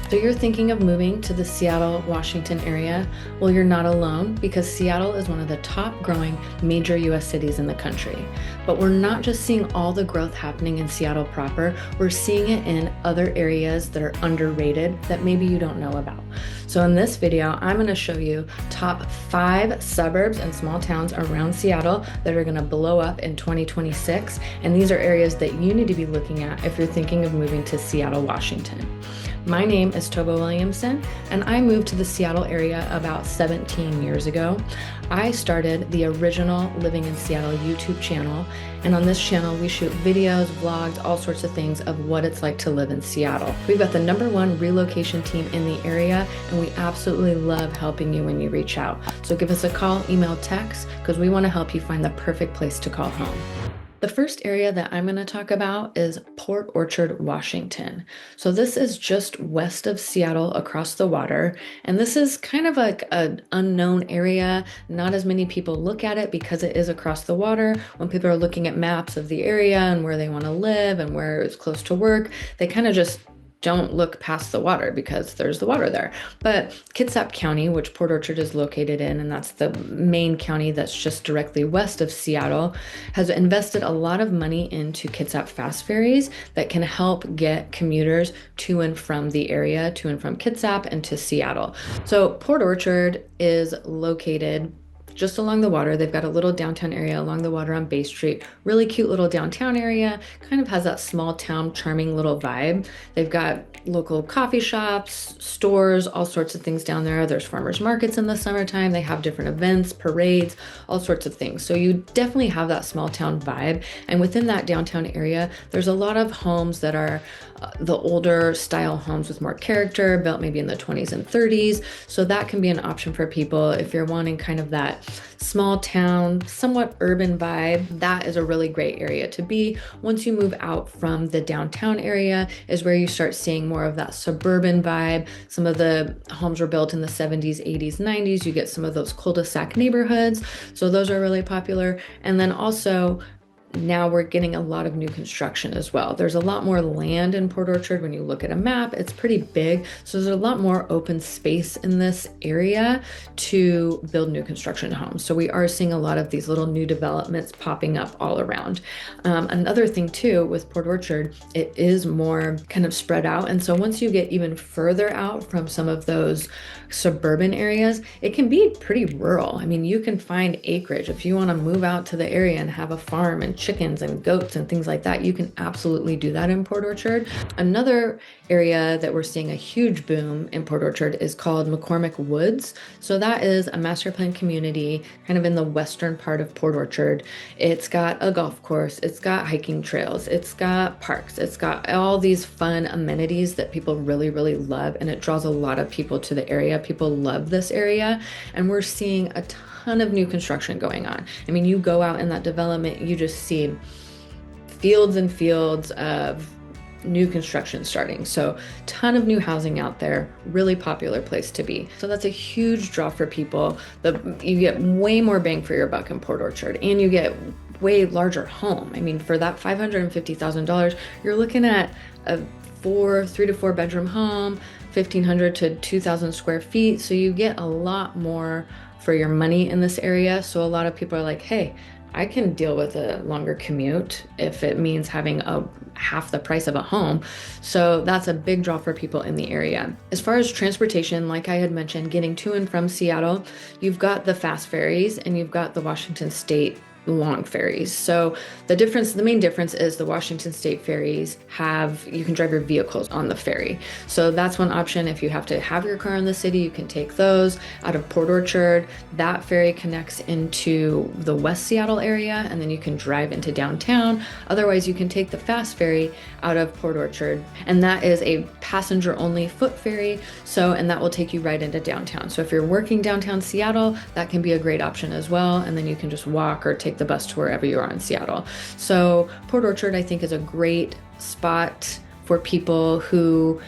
So you're thinking of moving to the Seattle, Washington area? Well, you're not alone because Seattle is one of the top growing major US cities in the country. But we're not just seeing all the growth happening in Seattle proper, we're seeing it in other areas that are underrated that maybe you don't know about. So in this video, I'm going to show you top 5 suburbs and small towns around Seattle that are going to blow up in 2026. And these are areas that you need to be looking at if you're thinking of moving to Seattle, Washington. My name is Toba Williamson, and I moved to the Seattle area about 17 years ago. I started the original Living in Seattle YouTube channel, and on this channel we shoot videos, vlogs, all sorts of things of what it's like to live in Seattle. We've got the #1 relocation team in the area, and we absolutely love helping you when you reach out. So give us a call, email, text, because we want to help you find the perfect place to call home. The first area that I'm going to talk about is Port Orchard, Washington. So this is just west of Seattle across the water. And this is kind of like an unknown area. Not as many people look at it because it is across the water. When people are looking at maps of the area and where they want to live and where it's close to work, they kind of just don't look past the water because there's the water there. But Kitsap County, which Port Orchard is located in, and that's the main county that's just directly west of Seattle, has invested a lot of money into Kitsap fast ferries that can help get commuters to and from the area, to and from Kitsap and to Seattle. So Port Orchard is located just along the water. They've got a little downtown area along the water on Bay Street. Really cute little downtown area. Kind of has that small town, charming little vibe. They've got local coffee shops, stores, all sorts of things down there. There's farmers markets in the summertime. They have different events, parades, all sorts of things. So you definitely have that small town vibe. And within that downtown area, there's a lot of homes that are the older style homes with more character, built maybe in the 20s and 30s. So that can be an option for people if you're wanting kind of that small town, somewhat urban vibe. That is a really great area to be. Once you move out from the downtown area is where you start seeing more of that suburban vibe. Some of the homes were built in the 70s, 80s, 90s. You get some of those cul-de-sac neighborhoods. So those are really popular. And then also now we're getting a lot of new construction as well. There's a lot more land in Port Orchard. When you look at a map, it's pretty big. So there's a lot more open space in this area to build new construction homes. So we are seeing a lot of these little new developments popping up all around. Another thing too with Port Orchard, it is more kind of spread out. And so once you get even further out from some of those suburban areas, it can be pretty rural. I mean, you can find acreage. If you want to move out to the area and have a farm and chickens and goats and things like that, you can absolutely do that in Port Orchard. Another area that we're seeing a huge boom in Port Orchard is called McCormick Woods. So that is a master plan community kind of in the western part of Port Orchard. It's got a golf course, it's got hiking trails, it's got parks, it's got all these fun amenities that people really, really love, and it draws a lot of people to the area. People love this area, and we're seeing a ton of new construction going on. I mean, you go out in that development, you just see fields and fields of new construction starting. So ton of new housing out there, really popular place to be. So that's a huge draw for people. You get way more bang for your buck in Port Orchard, and you get way larger home. I mean, for that $550,000, you're looking at a 3 to 4 bedroom home, 1,500 to 2,000 square feet. So you get a lot more for your money in this area. So a lot of people are like, hey, I can deal with a longer commute if it means having half the price of a home. So that's a big draw for people in the area. As far as transportation, like I had mentioned, getting to and from Seattle, you've got the fast ferries and you've got the Washington State long ferries. So the main difference is the Washington State ferries you can drive your vehicles on the ferry. So that's one option. If you have to have your car in the city, you can take those out of Port Orchard. That ferry connects into the West Seattle area, and then you can drive into downtown. Otherwise, you can take the fast ferry out of Port Orchard, and that is a passenger only foot ferry. And that will take you right into downtown. So if you're working downtown Seattle, that can be a great option as well. And then you can just walk or take the bus to wherever you are in Seattle. So Port Orchard, I think, is a great spot for people who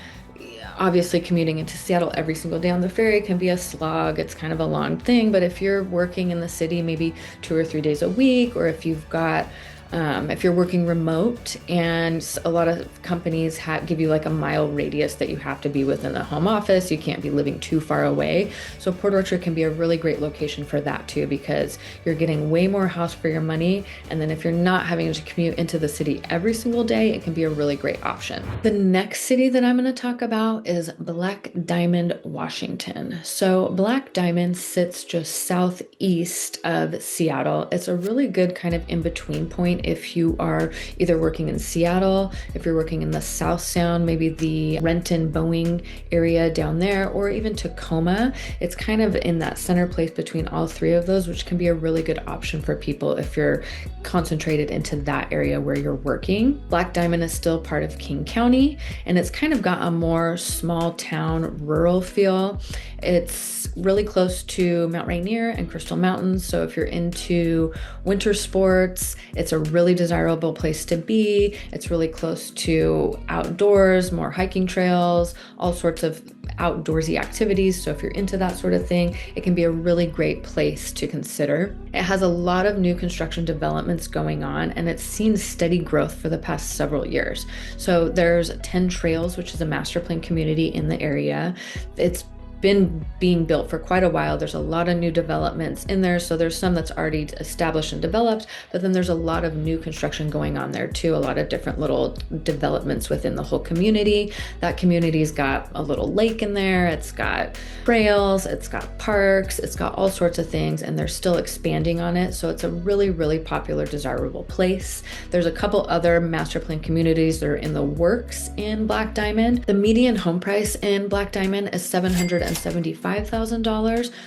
obviously commuting into Seattle every single day on the ferry can be a slog. It's kind of a long thing, but if you're working in the city maybe 2 or 3 days a week, or if you've got If you're working remote, and a lot of companies give you like a mile radius that you have to be within the home office, you can't be living too far away. So Port Orchard can be a really great location for that too, because you're getting way more house for your money. And then if you're not having to commute into the city every single day, it can be a really great option. The next city that I'm going to talk about is Black Diamond, Washington. So Black Diamond sits just southeast of Seattle. It's a really good kind of in-between point if you are either working in Seattle, if you're working in the South Sound, maybe the Renton, Boeing area down there, or even Tacoma. It's kind of in that center place between all three of those, which can be a really good option for people if you're concentrated into that area where you're working. Black Diamond is still part of King County, and it's kind of got a more small town rural feel. It's really close to Mount Rainier and Crystal Mountains. So if you're into winter sports, it's a really desirable place to be. It's really close to outdoors, more hiking trails, all sorts of outdoorsy activities. So if you're into that sort of thing, it can be a really great place to consider. It has a lot of new construction developments going on, and it's seen steady growth for the past several years. So there's 10 Trails, which is a master plan community in the area. It's been being built for quite a while. There's a lot of new developments in there. So there's some that's already established and developed, but then there's a lot of new construction going on there too. A lot of different little developments within the whole community. That community's got a little lake in there. It's got trails, it's got parks, it's got all sorts of things, and they're still expanding on it. So it's a really, really popular, desirable place. There's a couple other master plan communities that are in the works in Black Diamond. The median home price in Black Diamond is $775,000.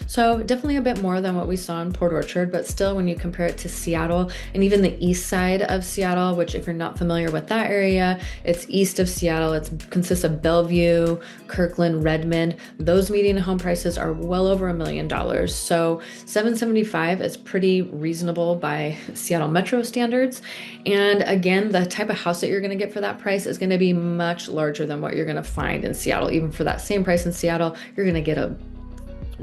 So definitely a bit more than what we saw in Port Orchard, but still when you compare it to Seattle and even the east side of Seattle, which if you're not familiar with that area, it's east of Seattle. It consists of Bellevue, Kirkland, Redmond. Those median home prices are well over $1 million. So 775 is pretty reasonable by Seattle Metro standards. And again, the type of house that you're going to get for that price is going to be much larger than what you're going to find in Seattle. Even for that same price in Seattle, you're going to get a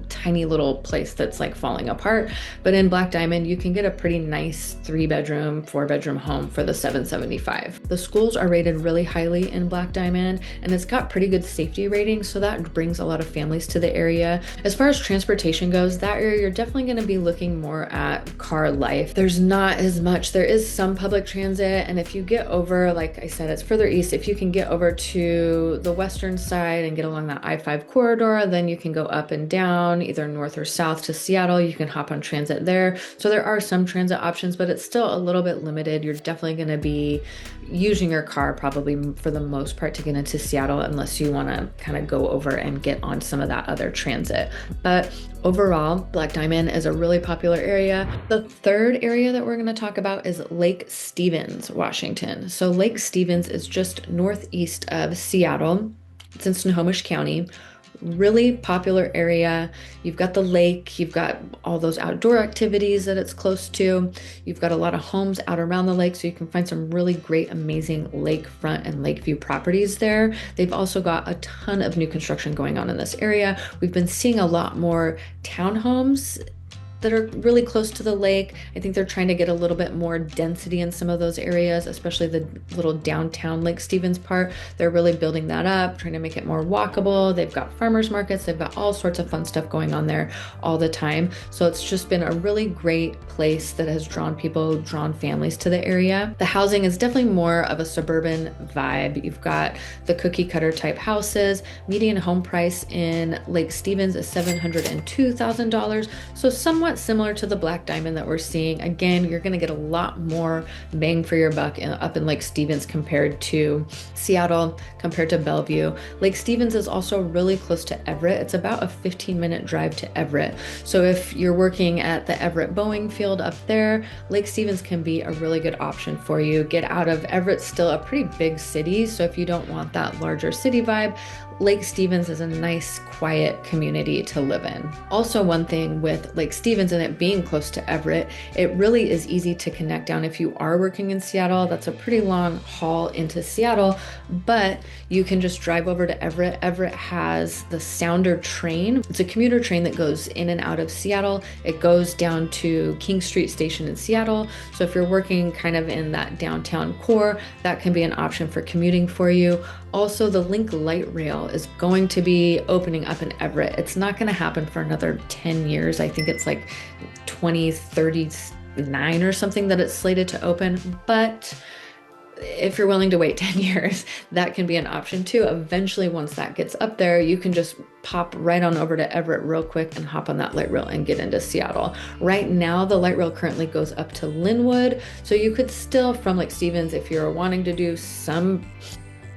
tiny little place that's like falling apart. But in Black Diamond, you can get a pretty nice 3-bedroom, 4-bedroom home for the $775. The schools are rated really highly in Black Diamond, and it's got pretty good safety ratings, so that brings a lot of families to the area. As far as transportation goes, that area, you're definitely going to be looking more at car life. There's not as much. There is some public transit, and if you get over, like I said, it's further east. If you can get over to the western side and get along that I-5 corridor, then you can go up and down either north or south to Seattle. You can hop on transit there. So there are some transit options, but it's still a little bit limited. You're definitely going to be using your car probably for the most part to get into Seattle, unless you want to kind of go over and get on some of that other transit. But overall, Black Diamond is a really popular area. The third area that we're going to talk about is Lake Stevens, Washington. So Lake Stevens is just northeast of Seattle. It's in Snohomish County. Really popular area. You've got the lake, you've got all those outdoor activities that it's close to. You've got a lot of homes out around the lake, so you can find some really great, amazing lakefront and lakeview properties there. They've also got a ton of new construction going on in this area. We've been seeing a lot more townhomes that are really close to the lake. I think they're trying to get a little bit more density in some of those areas, especially the little downtown Lake Stevens part. They're really building that up, trying to make it more walkable. They've got farmers markets. They've got all sorts of fun stuff going on there all the time. So it's just been a really great place that has drawn people, drawn families to the area. The housing is definitely more of a suburban vibe. You've got the cookie cutter type houses. Median home price in Lake Stevens is $702,000. So somewhat similar to the Black Diamond that we're seeing. Again, you're going to get a lot more bang for your buck up in Lake Stevens compared to Seattle, compared to Bellevue. Lake Stevens is also really close to Everett. It's about a 15-minute drive to Everett. So if you're working at the Everett Boeing field up there, Lake Stevens can be a really good option for you. Get out of Everett, still a pretty big city. So if you don't want that larger city vibe, Lake Stevens is a nice, quiet community to live in. Also, one thing with Lake Stevens and it being close to Everett, it really is easy to connect down if you are working in Seattle. That's a pretty long haul into Seattle, but you can just drive over to Everett. Everett has the Sounder train. It's a commuter train that goes in and out of Seattle. It goes down to King Street Station in Seattle. So if you're working kind of in that downtown core, that can be an option for commuting for you. Also, the Link Light Rail is going to be opening up in Everett. It's not going to happen for another 10 years. I think it's like 2039 or something that it's slated to open. But if you're willing to wait 10 years, that can be an option too. Eventually, once that gets up there, you can just pop right on over to Everett real quick and hop on that light rail and get into Seattle. Right now, the light rail currently goes up to Linwood. So you could still, from Lake Stevens, if you're wanting to do some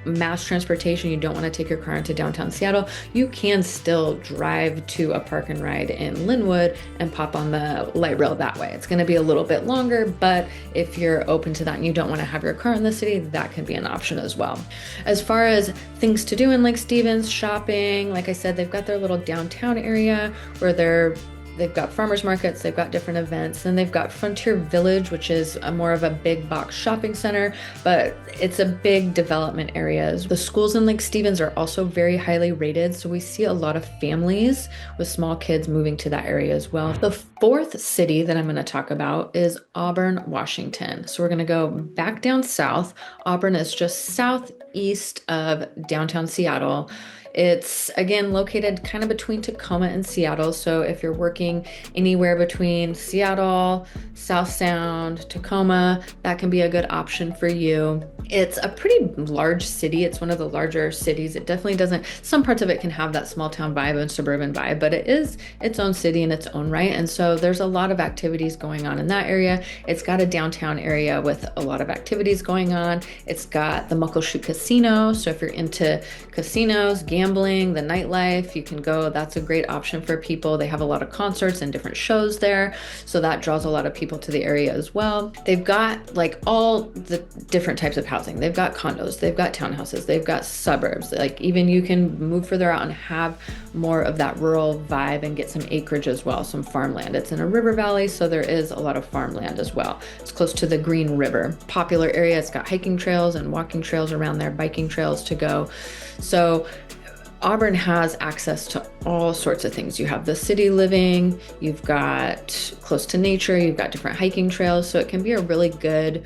mass transportation, you don't want to take your car into downtown Seattle, you can still drive to a park and ride in Linwood and pop on the light rail that way. It's going to be a little bit longer, but if you're open to that and you don't want to have your car in the city, that can be an option as well. As far as things to do in Lake Stevens, shopping, like I said, they've got their little downtown area where they've got farmers markets, they've got different events, then they've got Frontier Village, which is more of a big box shopping center, but it's a big development area. The schools in Lake Stevens are also very highly rated, so we see a lot of families with small kids moving to that area as well. The fourth city that I'm going to talk about is Auburn, Washington. So we're going to go back down south. Auburn is just southeast of downtown Seattle. It's, again, located kind of between Tacoma and Seattle. So if you're working anywhere between Seattle, South Sound, Tacoma, that can be a good option for you. It's a pretty large city. It's one of the larger cities. It definitely doesn't, some parts of it can have that small town vibe and suburban vibe, but it is its own city in its own right. And so there's a lot of activities going on in that area. It's got a downtown area with a lot of activities going on. It's got the Muckleshoot Casino. So if you're into casinos, gambling, the nightlife, you can go. That's a great option for people. They have a lot of concerts and different shows there. So that draws a lot of people to the area as well. They've got like all the different types of housing. They've got condos, they've got townhouses, they've got suburbs. Like even you can move further out and have more of that rural vibe and get some acreage as well, some farmland. It's in a river valley, so there is a lot of farmland as well. It's close to the Green River. Popular area. It's got hiking trails and walking trails around there, biking trails to go. So Auburn has access to all sorts of things. You have the city living, you've got close to nature, you've got different hiking trails. So it can be a really good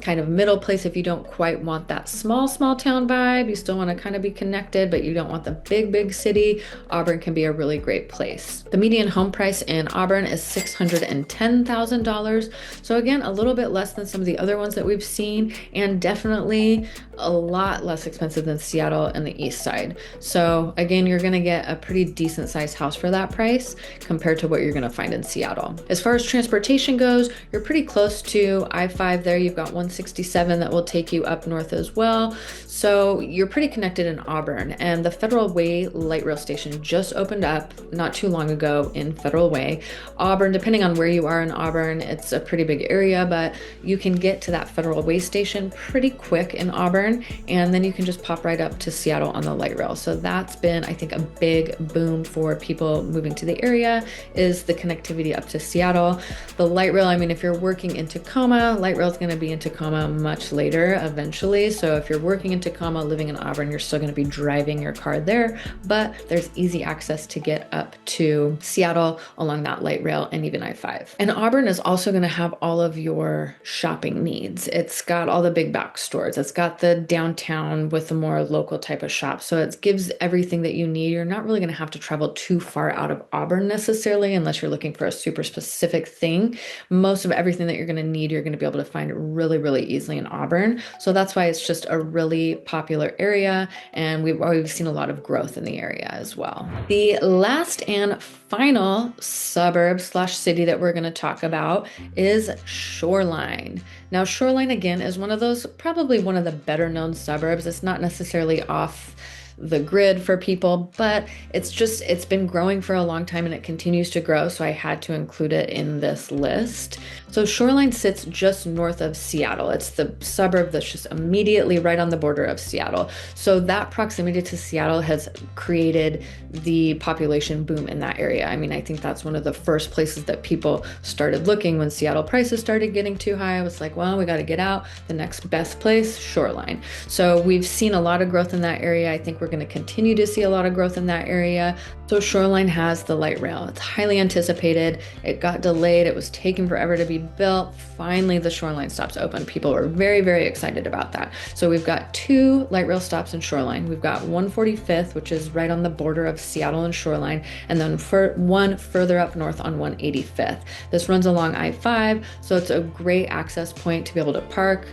kind of middle place if you don't quite want that small town vibe. You still want to kind of be connected, but you don't want the big city. Auburn can be a really great place. The median home price in Auburn is $610,000. So again, a little bit less than some of the other ones that we've seen, and definitely a lot less expensive than Seattle and the east side. So again, you're going to get a pretty decent sized house for that price compared to what you're going to find in Seattle. As far as transportation goes, you're pretty close to I-5 there. You've got 167 that will take you up north as well. So you're pretty connected in Auburn, and the Federal Way light rail station just opened up not too long ago in Federal Way. Auburn, depending on where you are in Auburn, it's a pretty big area, but you can get to that Federal Way station pretty quick in Auburn, and then you can just pop right up to Seattle on the light rail. So that's been, I think, a big boom for people moving to the area, is the connectivity up to Seattle. The light rail, I mean, if you're working in Tacoma, light rail is going to be in Tacoma much later eventually. So if you're working in Tacoma, living in Auburn, you're still going to be driving your car there, but there's easy access to get up to Seattle along that light rail and even I-5. And Auburn is also going to have all of your shopping needs. It's got all the big box stores. It's got the downtown with the more local type of shops. So it gives everything that you need. You're not really going to have to travel too far out of Auburn necessarily, unless you're looking for a super specific thing. Most of everything that you're going to need, you're going to be able to find really easily in Auburn. So that's why it's just a really popular area, and we've already seen a lot of growth in the area as well. The last and final suburb/city that we're going to talk about is Shoreline. Now, Shoreline, again, is one of those, probably one of the better known suburbs. It's not necessarily off the grid for people, but it's been growing for a long time and it continues to grow. So I had to include it in this list. So Shoreline sits just north of Seattle. It's the suburb that's just immediately right on the border of Seattle. So that proximity to Seattle has created the population boom in that area. I mean, I think that's one of the first places that people started looking when Seattle prices started getting too high. I was like, well, we got to get out. The next best place, Shoreline. So we've seen a lot of growth in that area. I think we're going to continue to see a lot of growth in that area. So Shoreline has the light rail. It's highly anticipated. It got delayed. It was taking forever to be built. Finally, the Shoreline stops open. People were very, very excited about that. So we've got 2 light rail stops in Shoreline. We've got 145th, which is right on the border of Seattle and Shoreline, and then one further up north on 185th. This runs along I-5, so it's a great access point to be able to park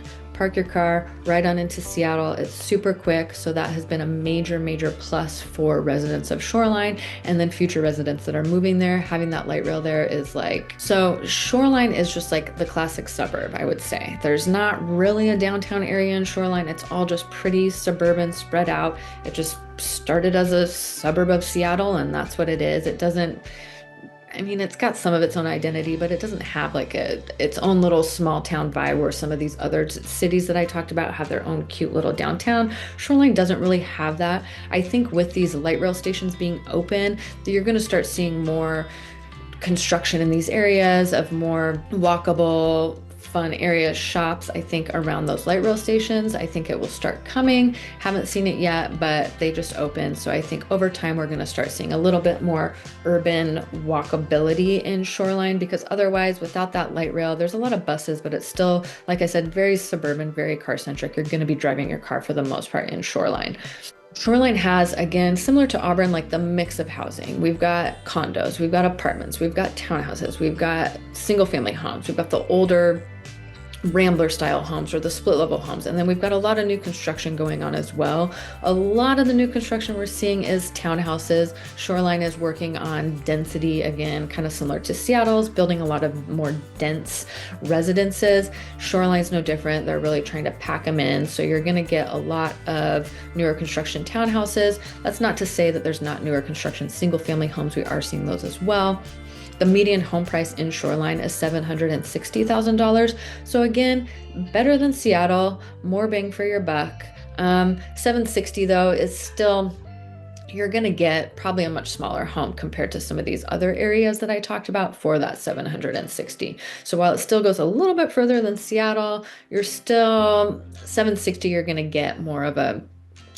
your car right on into Seattle. It's super quick. So that has been a major, major plus for residents of Shoreline, and then future residents that are moving there. Having that light rail there is like, so Shoreline is just like the classic suburb, I would say. There's not really a downtown area in Shoreline. It's all just pretty suburban, spread out. It just started as a suburb of Seattle, and that's what it is. It doesn't, I mean, it's got some of its own identity, but it doesn't have like its own little small town vibe where some of these other cities that I talked about have their own cute little downtown. Shoreline doesn't really have that. I think with these light rail stations being open, you're going to start seeing more construction in these areas of more walkable, fun areas, shops, I think around those light rail stations. I think it will start coming. Haven't seen it yet, but they just opened. So I think over time, we're going to start seeing a little bit more urban walkability in Shoreline, because otherwise without that light rail, there's a lot of buses, but it's still, like I said, very suburban, very car centric. You're going to be driving your car for the most part in Shoreline. Shoreline has, again, similar to Auburn, like the mix of housing. We've got condos, we've got apartments, we've got townhouses, we've got single family homes, we've got the older Rambler style homes or the split level homes. And then we've got a lot of new construction going on as well. A lot of the new construction we're seeing is townhouses. Shoreline is working on density, again, kind of similar to Seattle's, building a lot of more dense residences. Shoreline's no different. They're really trying to pack them in. So you're going to get a lot of newer construction townhouses. That's not to say that there's not newer construction single family homes. We are seeing those as well. The median home price in Shoreline is $760,000. So again, better than Seattle, more bang for your buck. 760 though is still, you're going to get probably a much smaller home compared to some of these other areas that I talked about for that 760. So while it still goes a little bit further than Seattle, you're still 760, you're going to get more of a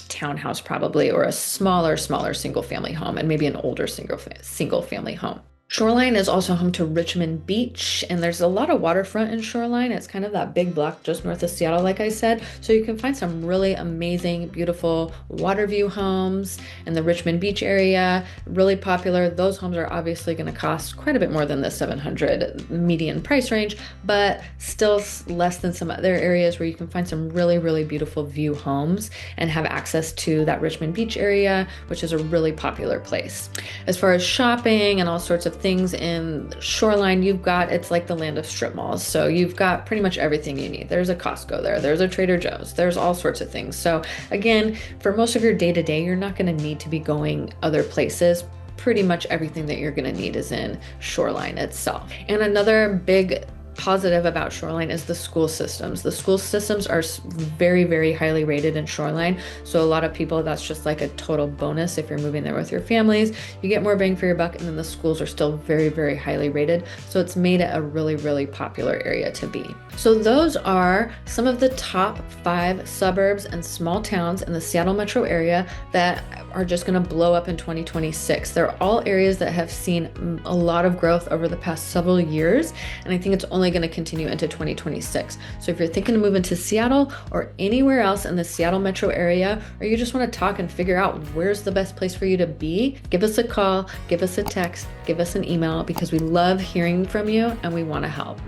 townhouse probably, or a smaller single family home, and maybe an older single family home. Shoreline is also home to Richmond Beach, and there's a lot of waterfront in Shoreline. It's kind of that big block just north of Seattle, like I said. So you can find some really amazing, beautiful water view homes in the Richmond Beach area. Really popular. Those homes are obviously going to cost quite a bit more than the 700 median price range, but still less than some other areas where you can find some really, really beautiful view homes and have access to that Richmond Beach area, which is a really popular place. As far as shopping and all sorts of things in Shoreline, it's like the land of strip malls. So you've got pretty much everything you need. There's a Costco there, there's a Trader Joe's, there's all sorts of things. So again, for most of your day-to-day, you're not going to need to be going other places. Pretty much everything that you're going to need is in Shoreline itself. And another big positive about Shoreline is the school systems. The school systems are very, very highly rated in Shoreline. So a lot of people, that's just like a total bonus if you're moving there with your families. You get more bang for your buck, and then the schools are still very, very highly rated. So it's made it a really, really popular area to be. So those are some of the top 5 suburbs and small towns in the Seattle metro area that are just going to blow up in 2026. They're all areas that have seen a lot of growth over the past several years, and I think it's only going to continue into 2026. So if you're thinking to move into Seattle or anywhere else in the Seattle metro area, or you just want to talk and figure out where's the best place for you to be, give us a call, give us a text, give us an email, because we love hearing from you and we want to help.